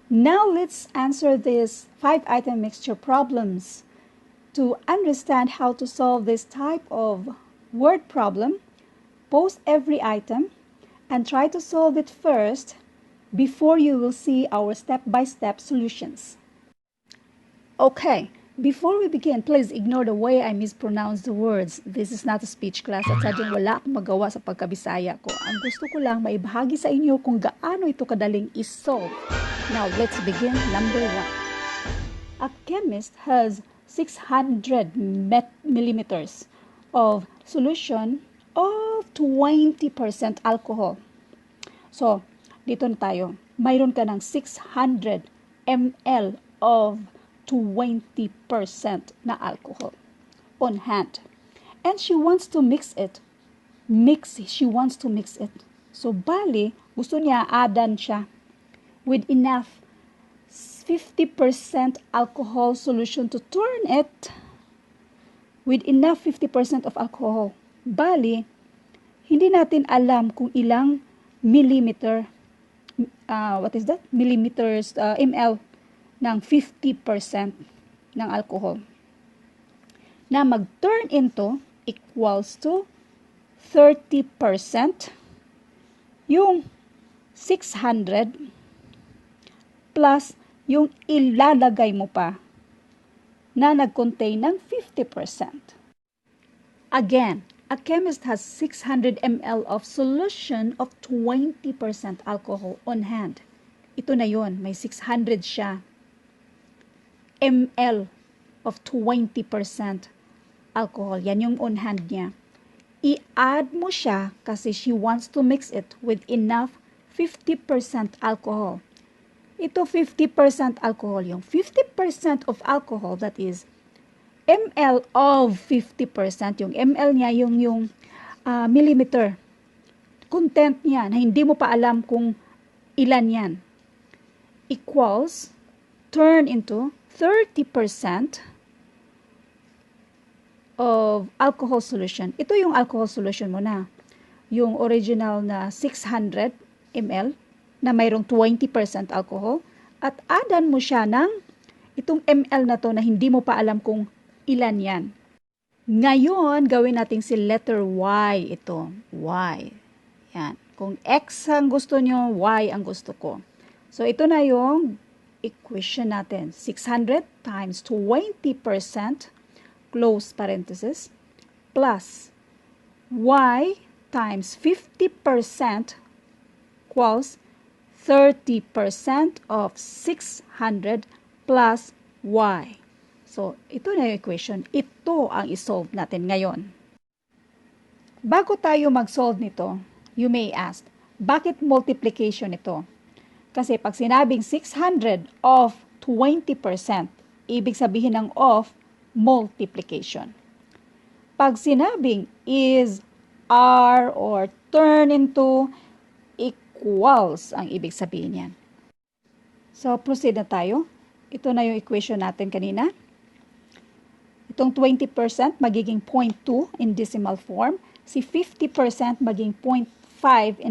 Now let's answer these 5-item mixture problems. To understand how to solve this type of word problem, pause every item and try to solve it first before you will see our step-by-step solutions. Okay, before we begin, please ignore the way I mispronounce the words. This is not a speech class at sadyang wala akong magawa sa pagkabisaya ko. Ang gusto ko lang maibahagi sa inyo kung gaano ito kadaling isolve. Now, let's begin. Number 1. A chemist has 600 millimeters of solution of 20% alcohol. So, dito na tayo. Mayroon ka ng 600 ml of 20% na alcohol on hand. And she wants to mix it. She wants to mix it. So, bali, gusto niya adan siya with enough 50% alcohol solution to turn it with enough 50% of alcohol. Bali, hindi natin alam kung ilang millimeter, ml ng 50% ng alcohol na mag-turn into equals to 30% yung 600 plus yung ilalagay mo pa na nag-contain ng 50%. Again, a chemist has 600 ml of solution of 20% alcohol on hand. Ito na yon, may 600 siya. ml of 20% alcohol. Yan yung on hand niya. I-add mo siya kasi she wants to mix it with enough 50% alcohol. Ito 50% alcohol. Yung 50% of alcohol, that is ml of 50%. Yung ml niya, yung millimeter content niya na hindi mo pa alam kung ilan yan. Equals, turn into 30% of alcohol solution. Ito yung alcohol solution mo na. Yung original na 600 ml na mayroong 20% alcohol at adan mo siya ng itong ml na to na hindi mo pa alam kung ilan yan. Ngayon, gawin natin si letter Y ito. Y. Yan. Kung X ang gusto nyo, Y ang gusto ko. So, ito na yung equation natin. 600 times 20% close parenthesis plus y times 50% equals 30% of 600 plus y. So, ito na yung equation. Ito ang isolve natin ngayon. Bago tayo mag-solve nito, you may ask, bakit multiplication ito? Kasi pag sinabing 600 of 20%, ibig sabihin ng of multiplication. Pag sinabing is, are, or turn into, equals ang ibig sabihin yan. So, proceed na tayo. Ito na yung equation natin kanina. Itong 20% magiging 0.2 in decimal form. Si 50% magiging 0.5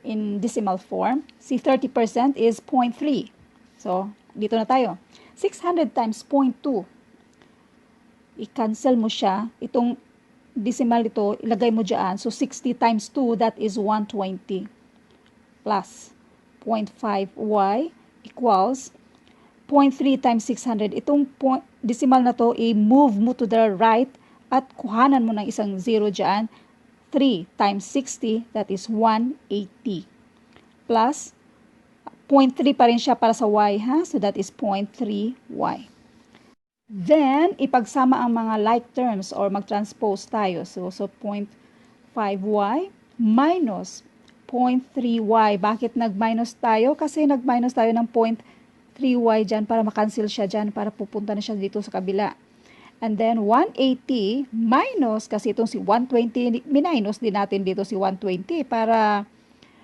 in decimal form. Si 30% is 0.3. So, dito na tayo. 600 times 0.2. I-cancel mo siya. Itong decimal ito, ilagay mo dyan. So, 60 times 2, that is 120. Plus 0.5y equals 0.3 times 600. Itong decimal na to, i-move mo to the right at kuhanan mo ng isang 0 dyan. 3 times 60, that is 180. Plus, 0.3 pa rin siya para sa y, ha? So, that is 0.3y. Then, ipagsama ang mga like terms or mag-transpose tayo. So 0.5y minus 0.3y. Bakit nag-minus tayo? Kasi nag-minus tayo ng 0.3y dyan para makancel siya dyan para pupunta na siya dito sa kabila. And then, 180 minus, kasi itong si 120, minus din natin dito si 120 para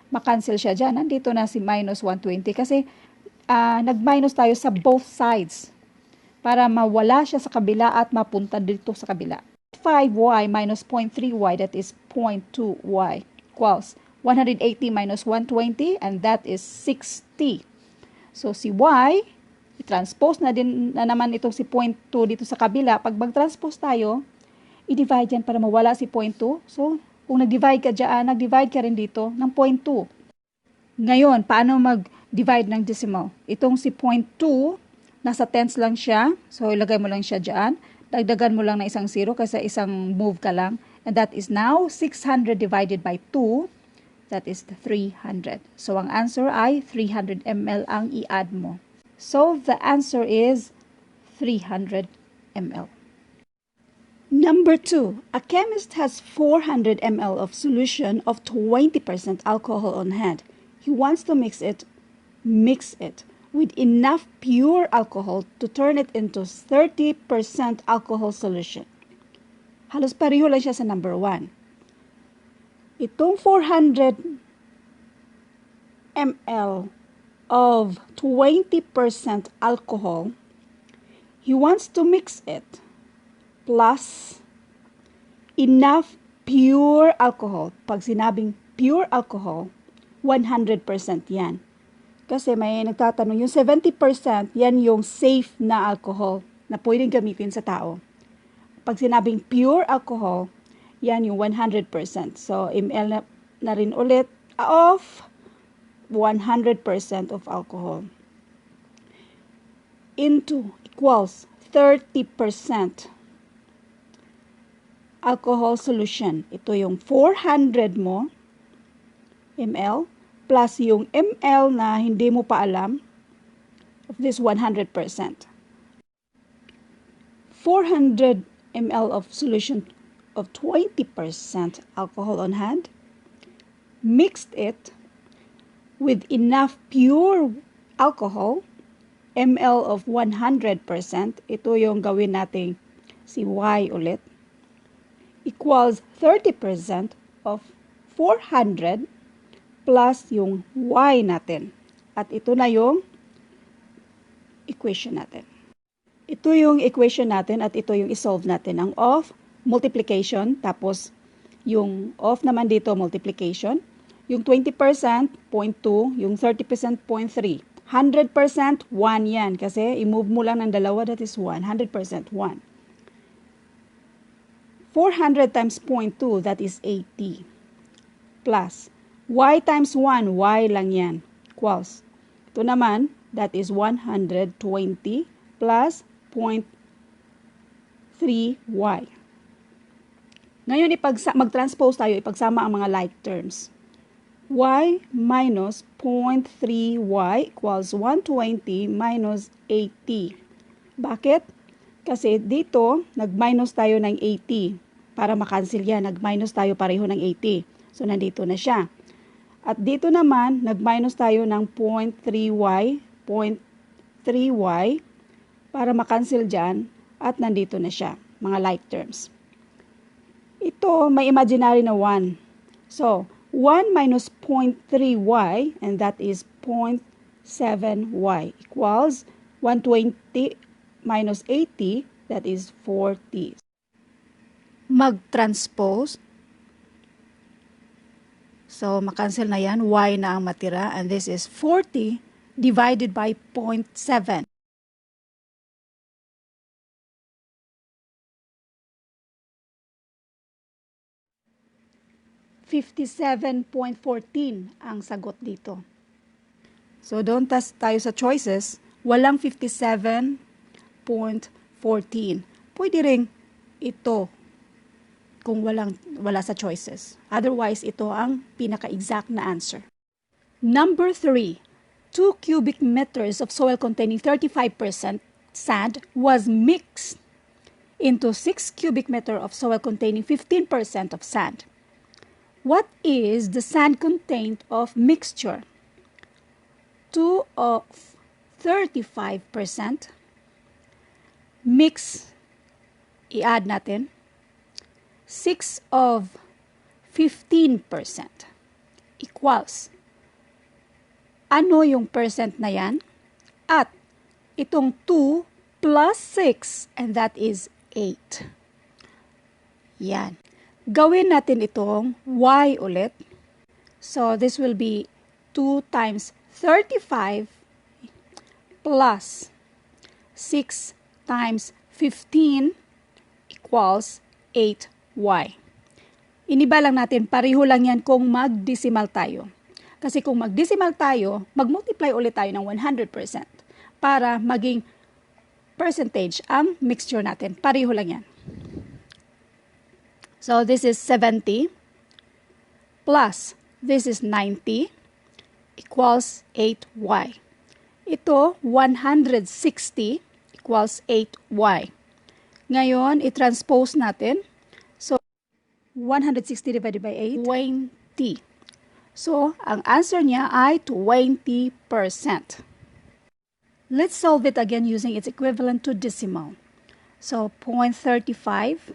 makancel siya dyan. Nandito na si minus 120 kasi nag-minus tayo sa both sides para mawala siya sa kabila at mapunta dito sa kabila. 5y minus 0.3y, that is 0.2y, equals 180 minus 120, and that is 60. So, si y, i-transpose na din na naman itong si 0.2 dito sa kabila. Pag mag-transpose tayo, i-divide yan para mawala si 0.2. So, kung nag-divide ka dyan, nag-divide ka rin dito ng 0.2. Ngayon, paano mag-divide ng decimal? Itong si 0.2, nasa tens lang siya. So, ilagay mo lang siya dyan. Dagdagan mo lang na isang 0 kasi isang move ka lang. And that is now 600 divided by 2. That is 300. So, ang answer ay 300 ml ang i-add mo. So, the answer is 300 ml. Number 2. A chemist has 400 ml of solution of 20% alcohol on hand. He wants to mix it with enough pure alcohol to turn it into 30% alcohol solution. Halos pareho lang siya sa number 1. Itong 400 ml of 20% alcohol, he wants to mix it plus enough pure alcohol. Pag sinabing pure alcohol, 100% yan. Kasi may nagtatanong, yung 70%, yan yung safe na alcohol na pwedeng gamitin sa tao. Pag sinabing pure alcohol, yan yung 100%. So, ml na rin ulit of 100% of alcohol into equals 30% alcohol solution. Ito yung 400 mo ml plus yung ml na hindi mo pa alam of this 100%. 400 ml of solution of 20% alcohol on hand, mixed it with enough pure alcohol, ml of 100%, ito yung gawin nating si y ulit, equals 30% of 400 plus yung y natin. At ito na yung equation natin. Ito yung equation natin at ito yung isolve natin. Ang of, multiplication, tapos yung of naman dito, multiplication. Yung 20%, 0.2, yung 30%, 0.3. 100%, 1 yan. Kasi i-move mo lang ng dalawa, that is 1. 100%, 1. 400 times 0.2, that is 80. Plus, y times 1, y lang yan. Equals. Ito naman, that is 120 plus 0.3y. Ngayon, mag-transpose tayo, ipagsama ang mga like terms. Y minus 0.3y equals 120 minus 80. Bakit? Kasi dito, nag-minus tayo ng 80. Para makancel yan, nag-minus tayo pareho ng 80. So, nandito na siya. At dito naman, nag-minus tayo ng 0.3y, 0.3y, para makancel dyan, at nandito na siya, mga like terms. Ito, may imaginary na 1. So, 1 minus 0.3y, and that is 0.7y, equals 120 minus 80, that is 40. Mag-transpose. So, makancel na yan. Y na ang matira, and this is 40 divided by 0.7. 57.14 ang sagot dito. So, doon tayo sa choices. Walang 57.14. Pwede rin ito kung wala sa choices. Otherwise, ito ang pinaka-exact na answer. Number 3. 2 cubic meters of soil containing 35% sand was mixed into 6 cubic meter of soil containing 15% of sand. What is the sand content of mixture? 2 of 35%. Mix, i-add natin. 6 of 15% equals. Ano yung percent na yan? At itong 2 plus 6, and that is 8. Yan. Gawin natin itong y ulit. So, this will be 2 times 35 plus 6 times 15 equals 8y. Iniba lang natin, pareho lang yan kung mag-decimal tayo. Kasi kung mag-decimal tayo, mag-multiply ulit tayo ng 100% para maging percentage ang mixture natin. Pareho lang yan. So this is 70 plus this is 90 equals 8y. Ito, 160 equals 8y. Ngayon, i-transpose natin. So, 160 divided by 8, 20. So, ang answer niya ay 20%. Let's solve it again using its equivalent to decimal. So, 0.35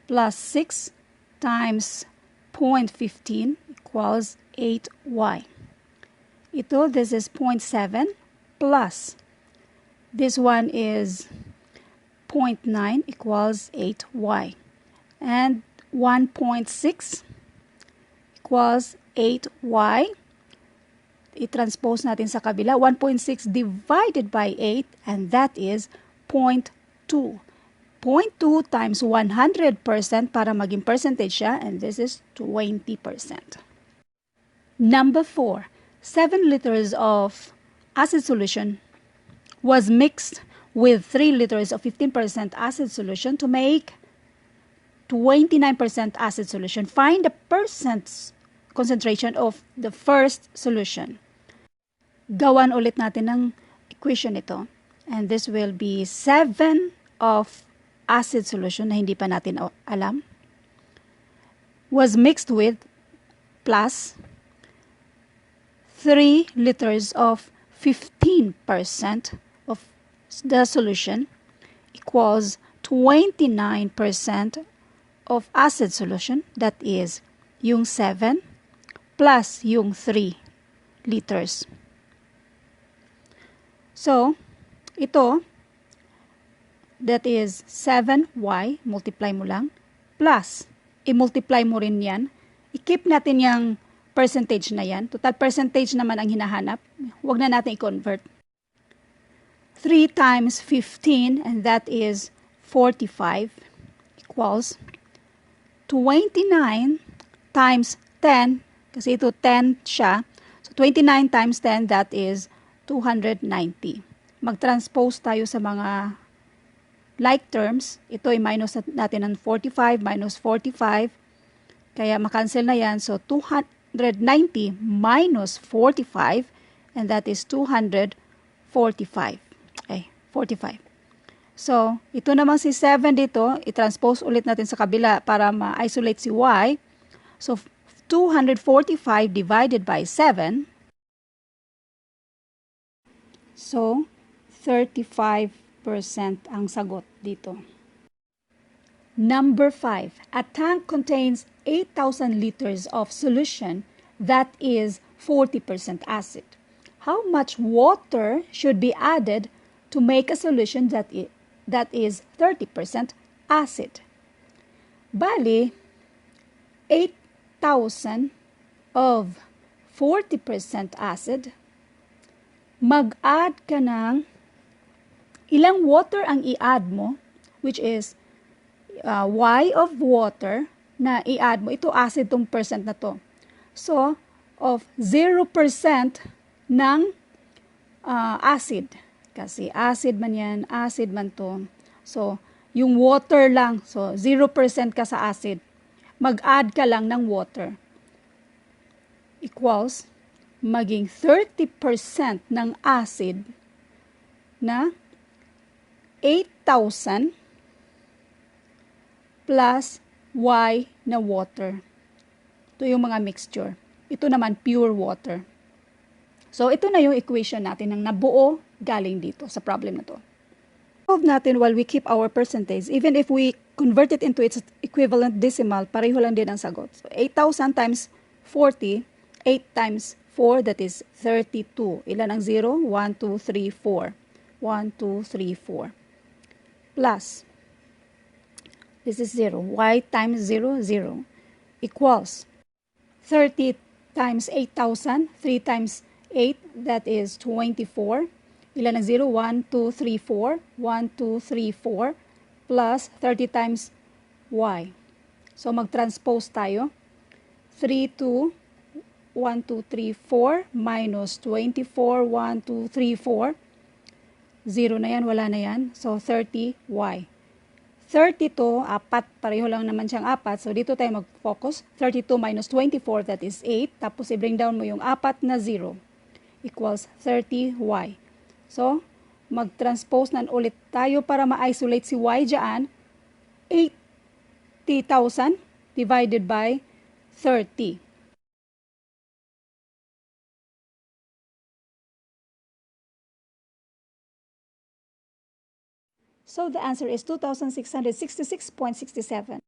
plus 6 times 0.15 equals 8y. Ito, this is 0.7 plus this one is 0.9 equals 8y. And 1.6 equals 8y. I-transpose natin sa kabila. 1.6 divided by 8, and that is 0.2. 0.2 times 100% para maging percentage siya, and this is 20%. Number 4. 7 liters of acid solution was mixed with 3 liters of 15% acid solution to make 29% acid solution. Find the concentration of the first solution. Gawan ulit natin ng equation ito. And this will be 7 of acid solution na hindi pa natin alam. Was mixed with plus 3 liters of 15% of the solution equals 29% of acid solution, that is yung 7 plus yung 3 liters. So, ito, that is 7y, multiply mo lang, plus, i-multiply mo rin yan. I-keep natin yung percentage na yan. Total percentage naman ang hinahanap. Huwag na natin i-convert. 3 times 15, and that is 45, equals 29 times 10, kasi ito 10 siya. So, 29 times 10, that is 290. Mag-transpose tayo sa mga like terms. Ito ay minus natin ng 45 minus 45. Kaya makancel na yan. So, 290 minus 45, and that is 245. Ay, 45. So, ito naman si 7 dito, i-transpose ulit natin sa kabila para ma-isolate si y. So, 245 divided by 7. So, 35% ang sagot dito. Number 5. A tank contains 8,000 liters of solution that is 40% acid. How much water should be added to make a solution that is 30% acid? Bali, 8,000 of 40% acid, mag-add ka ng ilang water ang i-add mo, which is y of water na i-add mo. Ito acid tong percent na to. So, of 0% ng acid. Kasi acid man yan, acid man to. So, yung water lang. So, 0% ka sa acid. Mag-add ka lang ng water. Equals, maging 30% ng acid na 8,000 plus y na water. Ito yung mga mixture. Ito naman pure water. So, ito na yung equation natin ng nabuo galing dito sa problem na to. Solve natin while we keep our percentage. Even if we convert it into its equivalent decimal, pareho lang din ang sagot. So, 8,000 times 40, 8 times 4, that is 32. Ilan ang 0? 1, 2, 3, 4. 1, 2, 3, 4. Plus, this is 0. Y times 0, 0. Equals 30 times 8,000. 3 times 8, that is 24. Ilan ang 0? 1, 2, 3, 4. 1, 2, 3, 4. Plus 30 times y. So, mag-transpose tayo. 3, 2, 1, 2, 3, 4 minus 24, 1, 2, 3, 4. 0 na yan, wala na yan. So, 30y. 32, apat, pareho lang naman siyang apat. So, dito tayo mag-focus. 32 minus 24, that is 8. Tapos, i-bring down mo yung apat na 0 equals 30y. So, mag-transpose na ulit tayo para ma-isolate si y dyan. 80,000 divided by 30. So, the answer is 2,666.67.